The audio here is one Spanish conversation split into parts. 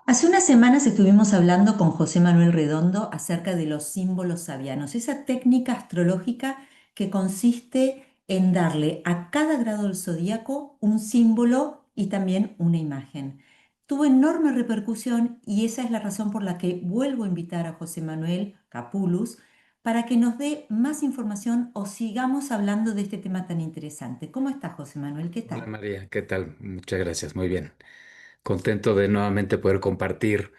Hace unas semanas estuvimos hablando con José Manuel Redondo acerca de los símbolos sabianos, esa técnica astrológica que consiste en darle a cada grado del zodíaco un símbolo y también una imagen. Tuvo enorme repercusión y esa es la razón por la que vuelvo a invitar a José Manuel Capulus para que nos dé más información o sigamos hablando de este tema tan interesante. ¿Cómo está, José Manuel? ¿Qué Hola tal? María, ¿qué tal? Muchas gracias, muy bien. Contento de nuevamente poder compartir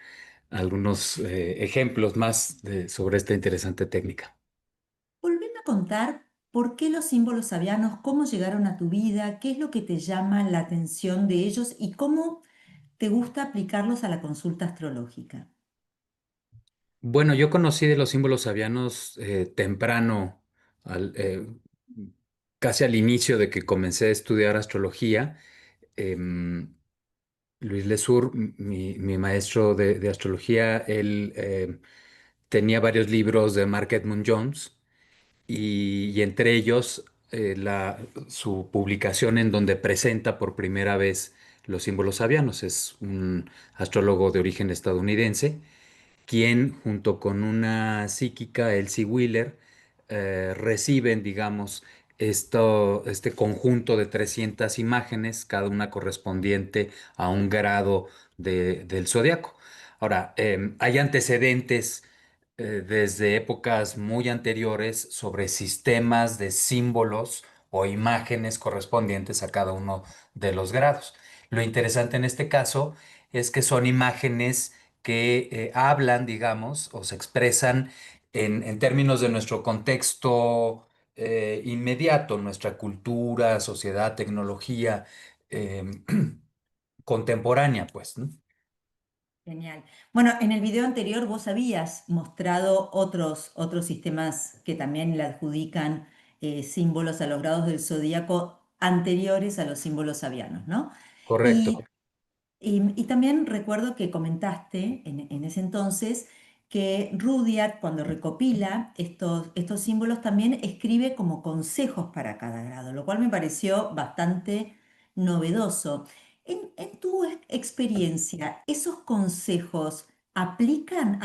algunos ejemplos más sobre esta interesante técnica. Volveme a contar por qué los símbolos sabianos, cómo llegaron a tu vida, qué es lo que te llama la atención de ellos y cómo te gusta aplicarlos a la consulta astrológica. Bueno, yo conocí de los símbolos sabianos temprano, al- eh, casi al inicio de que comencé a estudiar astrología. Em, Luis Lesur, mi maestro de astrología, él tenía varios libros de Mark Edmund Jones y entre ellos su publicación en donde presenta por primera vez los símbolos sabianos. Es un astrólogo de origen estadounidense, quien junto con una psíquica, Elsie Wheeler, reciben, digamos, este conjunto de 300 imágenes, cada una correspondiente a un grado del zodiaco. Ahora, hay antecedentes desde épocas muy anteriores sobre sistemas de símbolos o imágenes correspondientes a cada uno de los grados. Lo interesante en este caso es que son imágenes que hablan, digamos, o se expresan en términos de nuestro contexto inmediato, nuestra cultura, sociedad, tecnología eh, contemporánea, pues, ¿no? Genial. Bueno, en el video anterior vos habías mostrado otros sistemas que también le adjudican símbolos a los grados del zodíaco anteriores a los símbolos sabianos, ¿no? Correcto. Y también recuerdo que comentaste en ese entonces que Rudyard, cuando recopila estos símbolos, también escribe como consejos para cada grado, lo cual me pareció bastante novedoso. En tu experiencia, ¿esos consejos aplican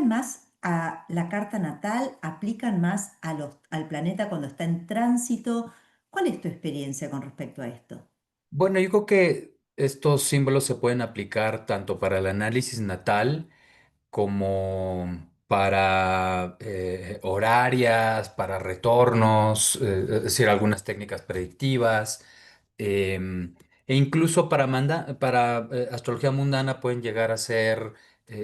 más a la carta natal, aplican más al planeta cuando está en tránsito? ¿Cuál es tu experiencia con respecto a esto? Bueno, yo creo que estos símbolos se pueden aplicar tanto para el análisis natal, como para horarias, para retornos, es decir, algunas técnicas predictivas, em, e incluso para astrología mundana pueden llegar a ser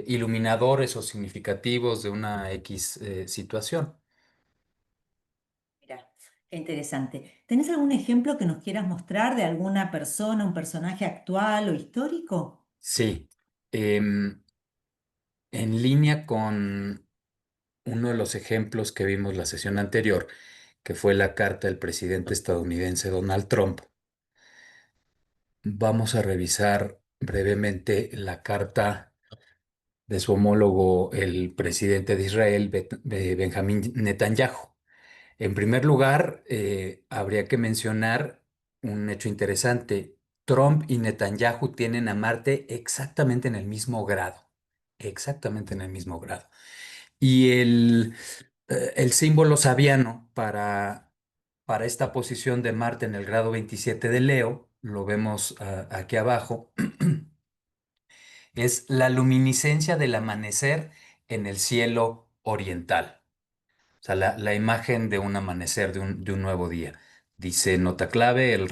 iluminadores o significativos de una X situación. Mira, qué interesante. ¿Tenés algún ejemplo que nos quieras mostrar de alguna persona, un personaje actual o histórico? Sí, em, en línea con uno de los ejemplos que vimos la sesión anterior, que fue la carta del presidente estadounidense Donald Trump. Vamos a revisar brevemente la carta de su homólogo, el presidente de Israel, Benjamín Netanyahu. En primer lugar, habría que mencionar un hecho interesante. Trump y Netanyahu tienen a Marte exactamente en el mismo grado, exactamente en el mismo grado. Y el símbolo sabiano para esta posición de Marte en el grado 27 de Leo, lo vemos aquí abajo, es la luminiscencia del amanecer en el cielo oriental. O sea, la imagen de un amanecer, de un nuevo día. Dice nota clave, el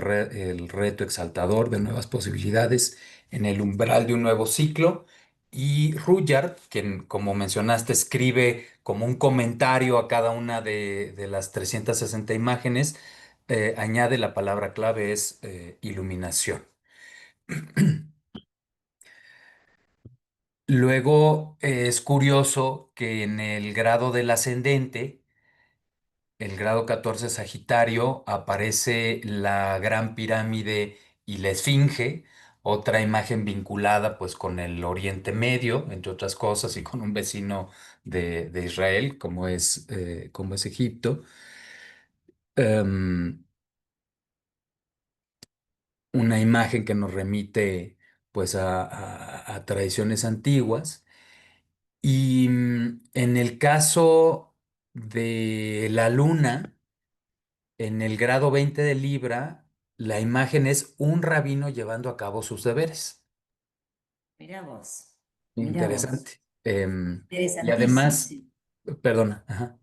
reto exaltador de nuevas posibilidades en el umbral de un nuevo ciclo. Y Rudyard, quien, como mencionaste, escribe como un comentario a cada una de las 360 imágenes, añade la palabra clave es iluminación. Luego es curioso que en el grado del ascendente, el grado 14 Sagitario, aparece la Gran Pirámide y la Esfinge, otra imagen vinculada pues con el Oriente Medio, entre otras cosas, y con un vecino de Israel, como es Egipto. Em, una imagen que nos remite pues a tradiciones antiguas. Y en el caso de la luna, en el grado 20 de Libra, la imagen es un rabino llevando a cabo sus deberes. Mirá vos, mirá vos. Interesante. Y Interesantísimo, además, sí. perdona, ajá.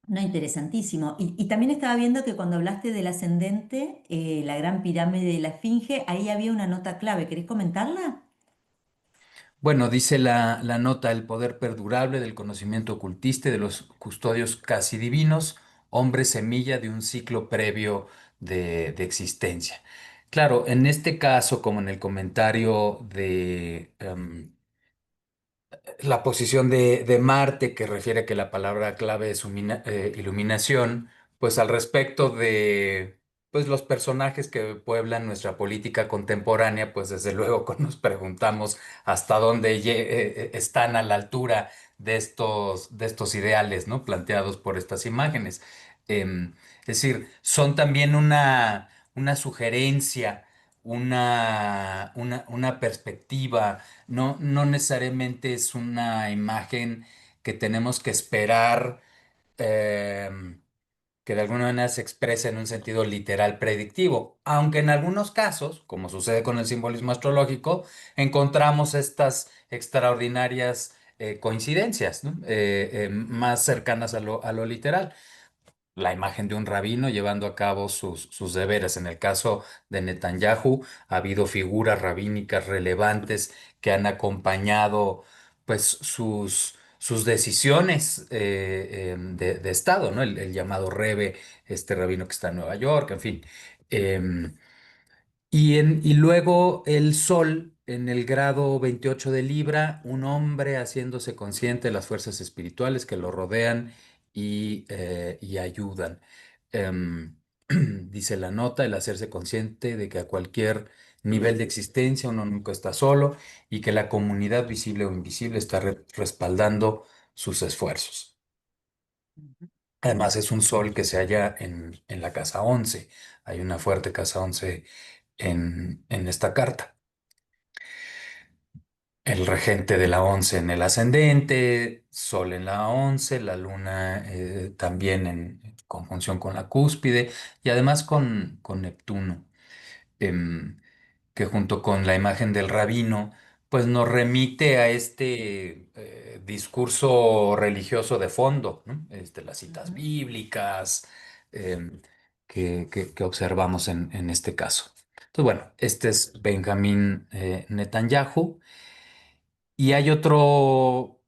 No, interesantísimo. Y también estaba viendo que cuando hablaste del ascendente, la gran pirámide de la Esfinge, ahí había una nota clave. ¿Querés comentarla? Bueno, dice la nota, el poder perdurable del conocimiento ocultista y de los custodios casi divinos, hombre semilla de un ciclo previo de existencia. Claro, en este caso, como en el comentario de la posición de Marte, que refiere que la palabra clave es iluminación, pues al respecto de pues, los personajes que pueblan nuestra política contemporánea, pues desde luego que nos preguntamos hasta dónde están a la altura de estos ideales, ¿no? Planteados por estas imágenes. Es decir, son también una sugerencia, una perspectiva. No necesariamente es una imagen que tenemos que esperar que de alguna manera se exprese en un sentido literal predictivo, aunque en algunos casos, como sucede con el simbolismo astrológico, encontramos estas extraordinarias coincidencias, ¿no? Más cercanas a lo literal, la imagen de un rabino llevando a cabo sus deberes. En el caso de Netanyahu, ha habido figuras rabínicas relevantes que han acompañado pues, sus decisiones de Estado, ¿no? El llamado Rebbe, este rabino que está en Nueva York, en fin. Em, y luego el Sol en el grado 28 de Libra, un hombre haciéndose consciente de las fuerzas espirituales que lo rodean y ayudan. Dice la nota, el hacerse consciente de que a cualquier nivel de existencia uno nunca está solo y que la comunidad visible o invisible está respaldando sus esfuerzos. Ujú. Además, es un sol que se halla en la casa 11. Hay una fuerte casa 11 en esta carta. El regente de la 11 en el ascendente, Sol en la 11, la Luna también en conjunción con la cúspide y además con Neptuno, em, que junto con la imagen del rabino, pues nos remite a este discurso religioso de fondo, ¿no? Las citas Ujú, bíblicas em, que observamos en este caso. Entonces, bueno, este es Benjamín Netanyahu. Y hay otro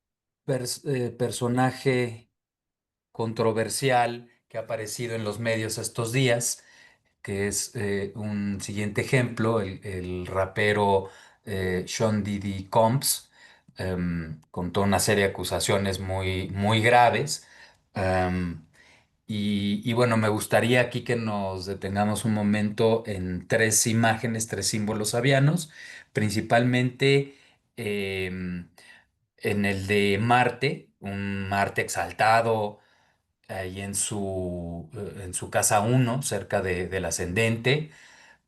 personaje controversial que ha aparecido en los medios estos días, que es un siguiente ejemplo, el rapero Sean Diddy Combs, con toda una serie de acusaciones muy graves. em, y bueno, me gustaría aquí que nos detengamos un momento en tres imágenes, tres símbolos avianos, principalmente en el de Marte, un Marte exaltado ahí en su casa uno cerca del ascendente,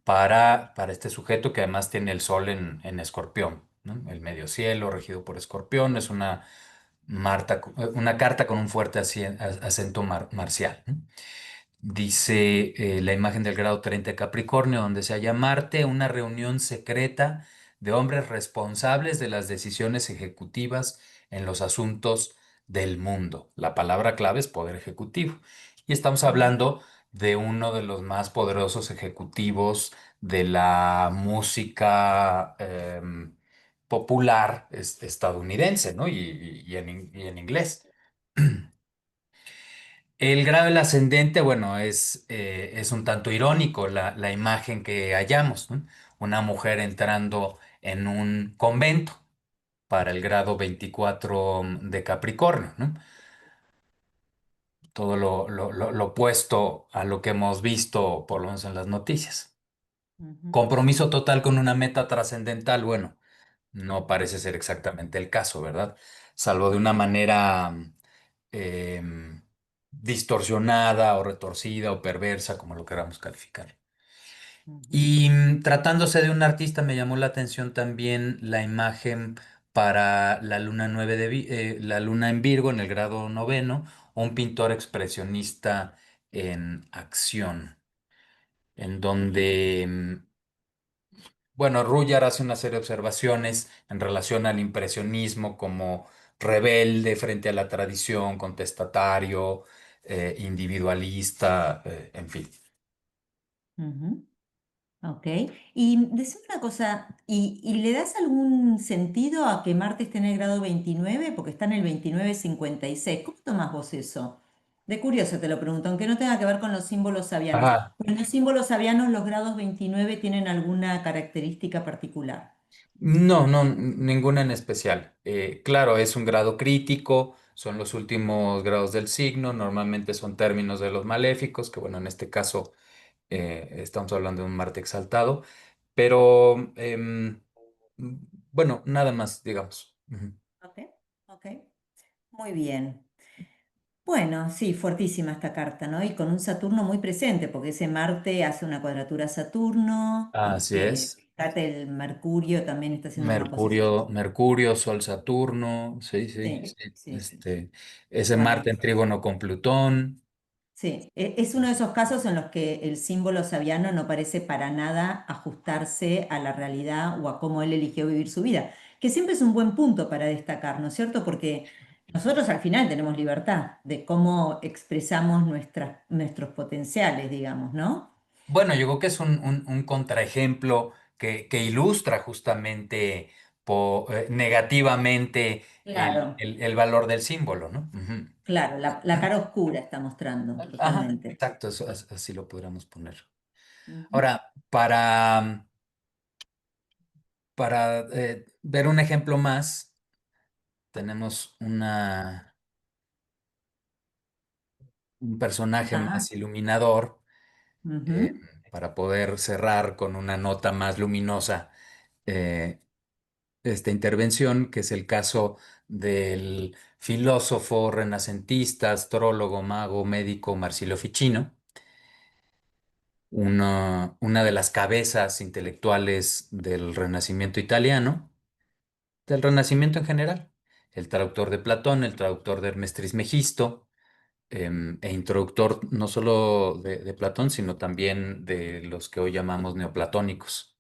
para este sujeto que además tiene el Sol en Escorpión, ¿no? El medio cielo regido por Escorpión es una carta con un fuerte acento marcial, ¿no? Dice la imagen del grado 30 de Capricornio, donde se halla Marte, una reunión secreta de hombres responsables de las decisiones ejecutivas en los asuntos del mundo. La palabra clave es poder ejecutivo. Y estamos ujú, hablando de uno de los más poderosos ejecutivos de la música popular estadounidense, ¿no? Y en inglés. El grado del ascendente, bueno, es un tanto irónico la imagen que hallamos, ¿no? Una mujer entrando en un convento para el grado 24 de Capricornio, ¿no? Todo lo opuesto a lo que hemos visto, por lo menos en las noticias. ujú. Compromiso total con una meta trascendental, bueno, no parece ser exactamente el caso, ¿verdad? Salvo de una manera distorsionada o retorcida o perversa, como lo queramos calificar. Ujú. Y tratándose de un artista, me llamó la atención también la imagen para la luna 9 la luna en Virgo en el grado noveno, un pintor expresionista en acción, en donde, bueno, Rullar hace una serie de observaciones en relación al impresionismo como rebelde frente a la tradición, contestatario, individualista, en fin. Ujú. Ok. Y decime una cosa, ¿y le das algún sentido a que Marte esté en el grado 29? Porque está en el 29,56. ¿Cómo tomás vos eso? De curioso te lo pregunto, aunque no tenga que ver con los símbolos sabianos. Ajá. ¿En los símbolos sabianos los grados 29 tienen alguna característica particular? No, no, ninguna en especial. Claro, es un grado crítico, son los últimos grados del signo, normalmente son términos de los maléficos, que bueno, en este caso estamos hablando de un Marte exaltado, pero bueno, nada más, digamos. Ujú. Ok, ok. Muy bien. Bueno, sí, fuertísima esta carta, ¿no? Y con un Saturno muy presente, porque ese Marte hace una cuadratura a Saturno, Así es. fíjate, el Mercurio también está haciendo una oposición. Mercurio, Sol, Saturno, sí, sí, Sí, sí. sí, sí. Ese Bueno, Marte en trígono con Plutón. sí, es uno de esos casos en los que el símbolo sabiano no parece para nada ajustarse a la realidad o a cómo él eligió vivir su vida, que siempre es un buen punto para destacar, ¿no es cierto? Porque nosotros al final tenemos libertad de cómo expresamos nuestros potenciales, digamos, ¿no? Bueno, yo creo que es un contraejemplo que ilustra justamente negativamente Claro, el valor del símbolo, ¿no? Ujú. claro, la cara oscura está mostrando Ajá, totalmente. exacto, así lo podríamos poner. Ujú. Ahora, para ver un ejemplo más, tenemos un personaje Ajá. más iluminador eh, Ujú. para poder cerrar con una nota más luminosa. eh, Esta intervención, que es el caso del filósofo renacentista, astrólogo, mago, médico Marsilio Ficino, una de las cabezas intelectuales del Renacimiento italiano, del Renacimiento en general, el traductor de Platón, el traductor de Hermes Trismegisto, e introductor no solo de Platón, sino también de los que hoy llamamos neoplatónicos.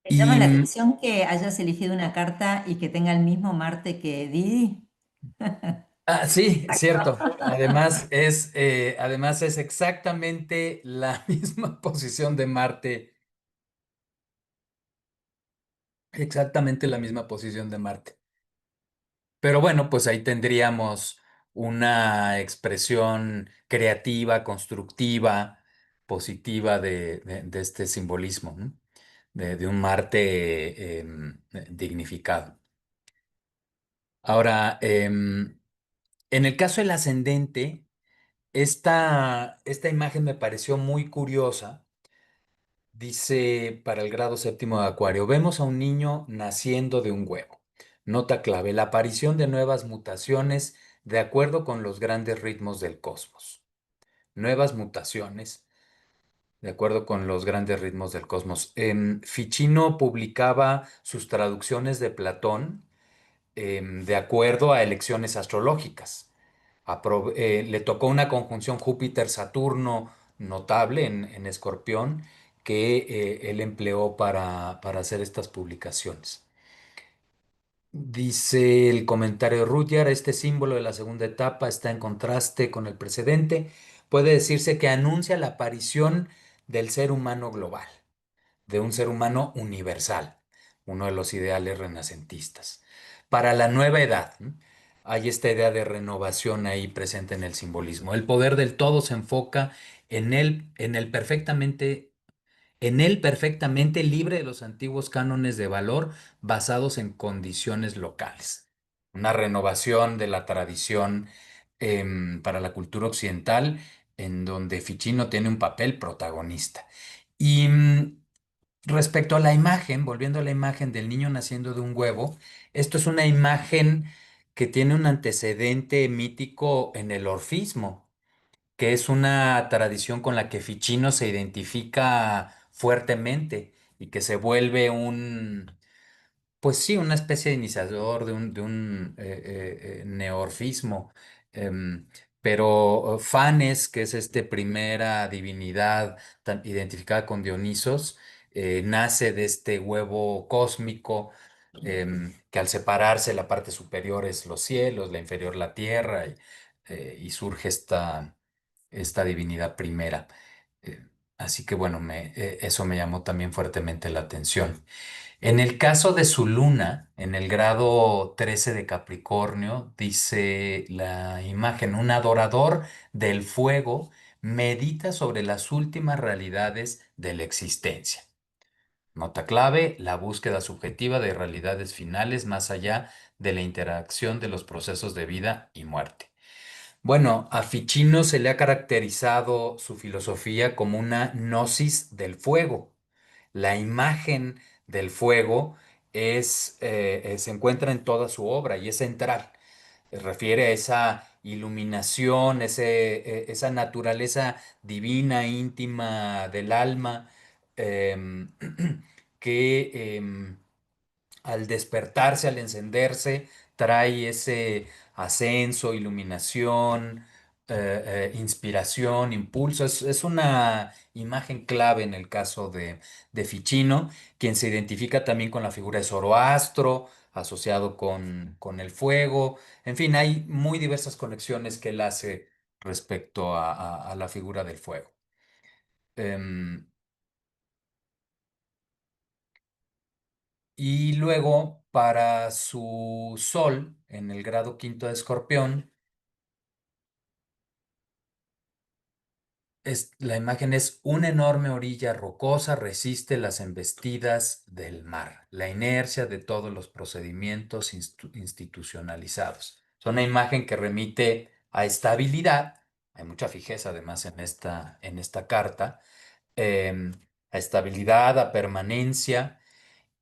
¿Te llama Y la atención que hayas elegido una carta y que tenga el mismo Marte que Didi? Sí, cierto. Además es exactamente la misma posición de Marte, exactamente la misma posición de Marte. Pero bueno, pues ahí tendríamos una expresión creativa, constructiva, positiva de este simbolismo, ¿no? De un Marte dignificado. Ahora, en el caso del ascendente, esta imagen me pareció muy curiosa. Dice para el grado séptimo de Acuario, vemos a un niño naciendo de un huevo. Nota clave, la aparición de nuevas mutaciones de acuerdo con los grandes ritmos del cosmos. Nuevas mutaciones de acuerdo con los grandes ritmos del cosmos. Ficino publicaba sus traducciones de Platón de acuerdo a elecciones astrológicas. Le tocó una conjunción Júpiter-Saturno notable en Escorpión que él empleó para hacer estas publicaciones. Dice el comentario de Rudyard, este símbolo de la segunda etapa está en contraste con el precedente. Puede decirse que anuncia la aparición del ser humano global, de un ser humano universal, uno de los ideales renacentistas. Para la nueva edad, ¿no? Hay esta idea de renovación ahí presente en el simbolismo. El poder del todo se enfoca en él perfectamente libre de los antiguos cánones de valor basados en condiciones locales. Una renovación de la tradición para la cultura occidental en donde Ficino tiene un papel protagonista. Y respecto a la imagen, volviendo a la imagen del niño naciendo de un huevo, esto es una imagen que tiene un antecedente mítico en el orfismo. que es una tradición con la que Ficino se identifica fuertemente y que se vuelve pues sí, una especie de iniciador de un neorfismo. em, pero Fanes, que es primera divinidad identificada con Dionisos, nace de este huevo cósmico, que al separarse la parte superior es los cielos, la inferior la tierra, y surge esta divinidad primera. Eh, Así que bueno, eso me llamó también fuertemente la atención. En el caso de su luna, en el grado 13 de Capricornio, dice la imagen, un adorador del fuego medita sobre las últimas realidades de la existencia. Nota clave, la búsqueda subjetiva de realidades finales más allá de la interacción de los procesos de vida y muerte. Bueno, a Ficino se le ha caracterizado su filosofía como una gnosis del fuego. La imagen del fuego se encuentra en toda su obra y es central. Refiere a esa iluminación, esa naturaleza divina, íntima del alma, em, que al despertarse, al encenderse, trae ese ascenso, iluminación, inspiración, impulso. Es una imagen clave en el caso de Ficino, quien se identifica también con la figura de Zoroastro, asociado con el fuego. En fin, hay muy diversas conexiones que él hace respecto a la figura del fuego. Em, Y luego, para su Sol, en el grado quinto de Escorpión, la imagen es una enorme orilla rocosa resiste las embestidas del mar, la inercia de todos los procedimientos institucionalizados. Es una imagen que remite a estabilidad. Hay mucha fijeza además en esta carta, em, a estabilidad, a permanencia.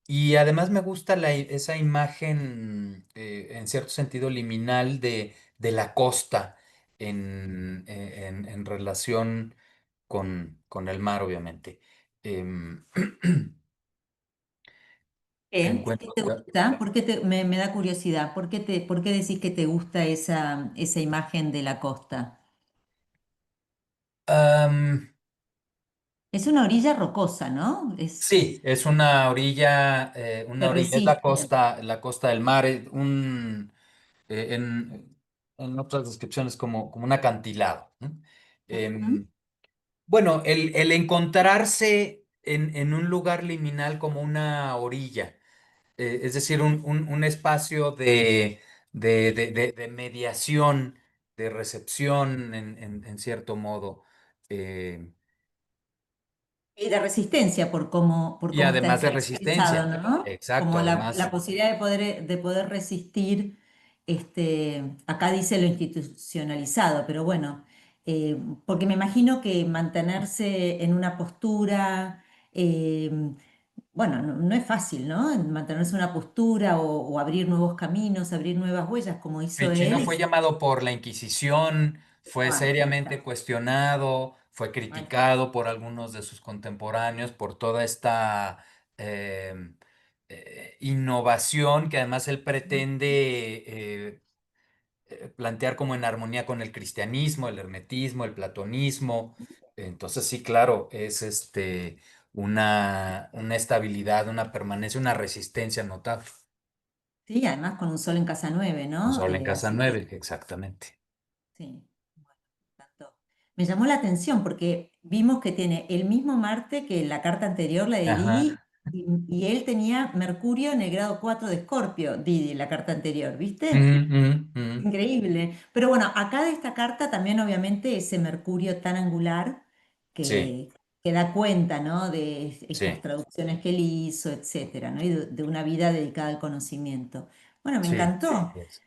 Y además me gusta esa imagen, en cierto sentido liminal, de la costa en relación con el mar, obviamente. Em, ¿Qué encuentro te que, gusta? Me da curiosidad, por qué decís que te gusta esa imagen de la costa? am, Es una orilla rocosa, ¿no? sí, es Que una orilla, es resiste. la costa del mar, eh, en, en otras descripciones como un acantilado, ¿no? Ujú. Em, Bueno, el encontrarse en un lugar liminal como una orilla, es decir, un espacio de mediación, de recepción en cierto modo, eh, Y de resistencia por y cómo está además de pensado, resistencia. ¿no? Exacto, Como la además. posibilidad de poder resistir, acá dice lo institucionalizado, pero bueno, porque me imagino que mantenerse en una postura, eh, bueno, no es fácil, ¿no? Mantenerse en una postura o abrir nuevos caminos, abrir nuevas huellas, como hizo Ficino él. fue llamado por la Inquisición, fue Ahí seriamente está, cuestionado, fue ahí está. criticado por algunos de sus contemporáneos por toda esta innovación que además él pretende plantear como en armonía con el cristianismo, el hermetismo, el platonismo. Entonces sí, claro, es una estabilidad, una permanencia, una resistencia notable. Sí, además con un sol en casa 9, Un ¿no? sol en casa Así que 9, exactamente. sí. Tanto. Me llamó la atención porque vimos que tiene el mismo Marte que la carta anterior, la de Didi, Ajá. y él tenía Mercurio en el grado 4 de Escorpio, Didi, la carta anterior, ¿viste? Mm, mm, mm. Increíble. Pero bueno, acá de esta carta también obviamente ese Mercurio tan angular Sí, que, que da cuenta, ¿no? De estas sí, traducciones que él hizo, etcétera, ¿no? Y de una vida dedicada al conocimiento. Bueno, me sí. encantó. Yes.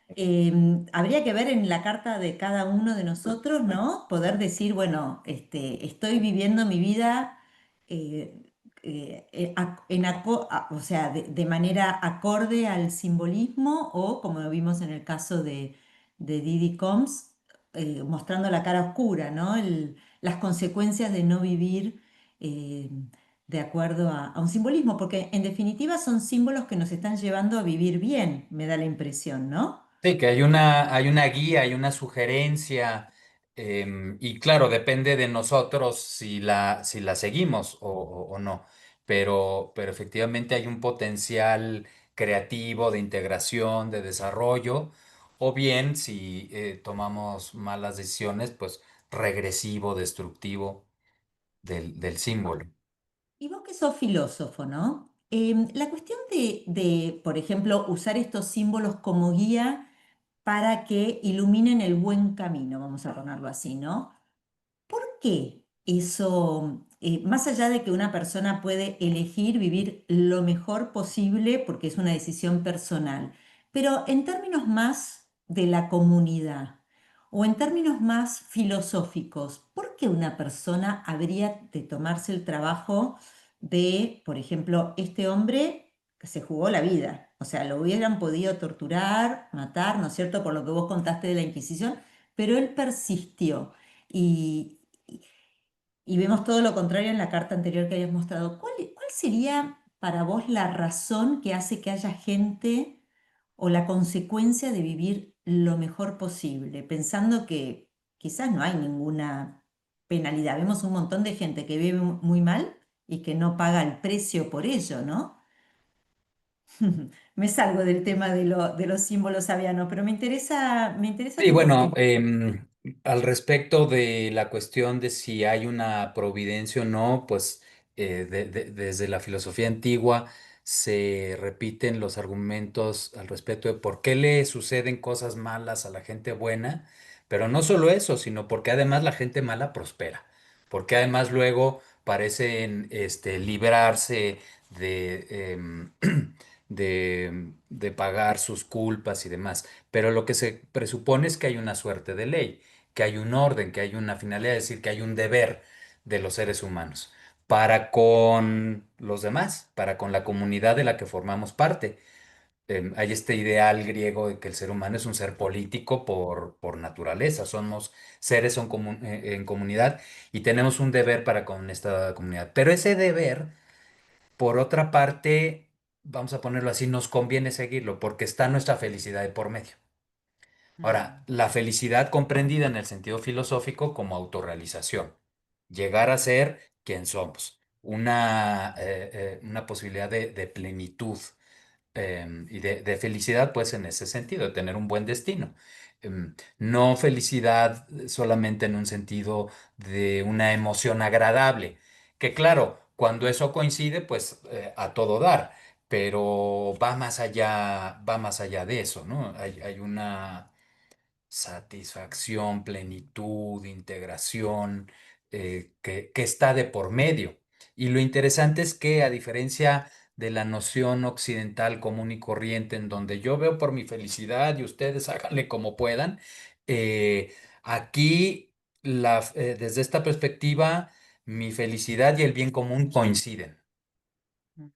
Habría que ver en la carta de cada uno de nosotros, ¿no? Poder decir, bueno, estoy viviendo mi vida o sea, de manera acorde al simbolismo o, como vimos en el caso de Didi Combs, mostrando la cara oscura, ¿no? Las consecuencias de no vivir eh, de acuerdo a un simbolismo, porque en definitiva son símbolos que nos están llevando a vivir bien, me da la impresión, ¿no? Sí, que hay una guía, hay una sugerencia, y claro, depende de nosotros si la seguimos o no, pero efectivamente hay un potencial creativo de integración, de desarrollo, o bien si tomamos malas decisiones, pues regresivo, destructivo del símbolo. Y vos que sos filósofo, ¿no? La cuestión por ejemplo, usar estos símbolos como guía para que iluminen el buen camino, vamos a ponerlo así, ¿no? ¿Por qué eso, más allá de que una persona puede elegir vivir lo mejor posible porque es una decisión personal, pero en términos más de la comunidad o en términos más filosóficos, ¿por qué una persona habría de tomarse el trabajo de, por ejemplo, este hombre que se jugó la vida? O sea, lo hubieran podido torturar, matar, ¿no es cierto? Por lo que vos contaste de la Inquisición, pero él persistió. Y, y vemos todo lo contrario en la carta anterior que habías mostrado. ¿Cuál sería para vos la razón que hace que haya gente o la consecuencia de vivir lo mejor posible? Pensando que quizás no hay ninguna penalidad. Vemos un montón de gente que vive muy mal y que no paga el precio por ello, ¿no? Me salgo del tema de los símbolos sabianos, pero me interesa Sí, tu bueno, postura. al respecto de la cuestión de si hay una providencia o no, pues desde la filosofía antigua se repiten los argumentos al respecto de por qué le suceden cosas malas a la gente buena, pero no solo eso, sino porque además la gente mala prospera, porque además luego parecen librarse de, de pagar sus culpas y demás. Pero lo que se presupone es que hay una suerte de ley, que hay un orden, que hay una finalidad, es decir, que hay un deber de los seres humanos para con los demás, para con la comunidad de la que formamos parte. Hay este ideal griego de que el ser humano es un ser político por naturaleza, somos seres en comunidad y tenemos un deber para con esta comunidad. Pero ese deber, por otra parte, vamos a ponerlo así, nos conviene seguirlo porque está nuestra felicidad de por medio. Ahora, Mm. la felicidad comprendida en el sentido filosófico como autorrealización, llegar a ser quien somos, una posibilidad de plenitud y de felicidad, pues en ese sentido, de tener un buen destino. No felicidad solamente en un sentido de una emoción agradable, que claro, cuando eso coincide, pues a todo dar, pero va más allá de eso, ¿no? Hay una satisfacción, plenitud, integración, que está de por medio. Y lo interesante es que a diferencia de la noción occidental común y corriente, en donde yo veo por mi felicidad y ustedes háganle como puedan, aquí desde esta perspectiva, mi felicidad y el bien común coinciden. Mm.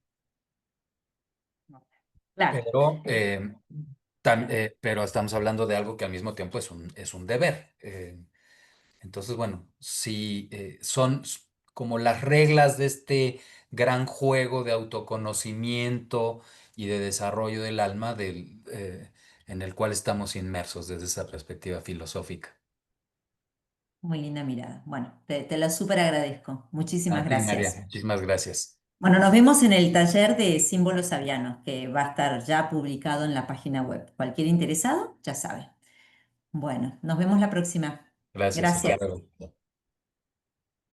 Claro. Pero, Eh, claro. pero estamos hablando de algo que al mismo tiempo es un deber. Entonces, bueno, sí, como las reglas de este gran juego de autoconocimiento y de desarrollo del alma en el cual estamos inmersos desde esa perspectiva filosófica. Muy linda mirada. Bueno, te la súper agradezco. A Muchísimas ti, María, gracias. muchísimas gracias. Bueno, nos vemos en el taller de símbolos sabianos que va a estar ya publicado en la página web. Cualquier interesado, ya sabe. Bueno, nos vemos la próxima. Gracias, hasta Gracias. luego.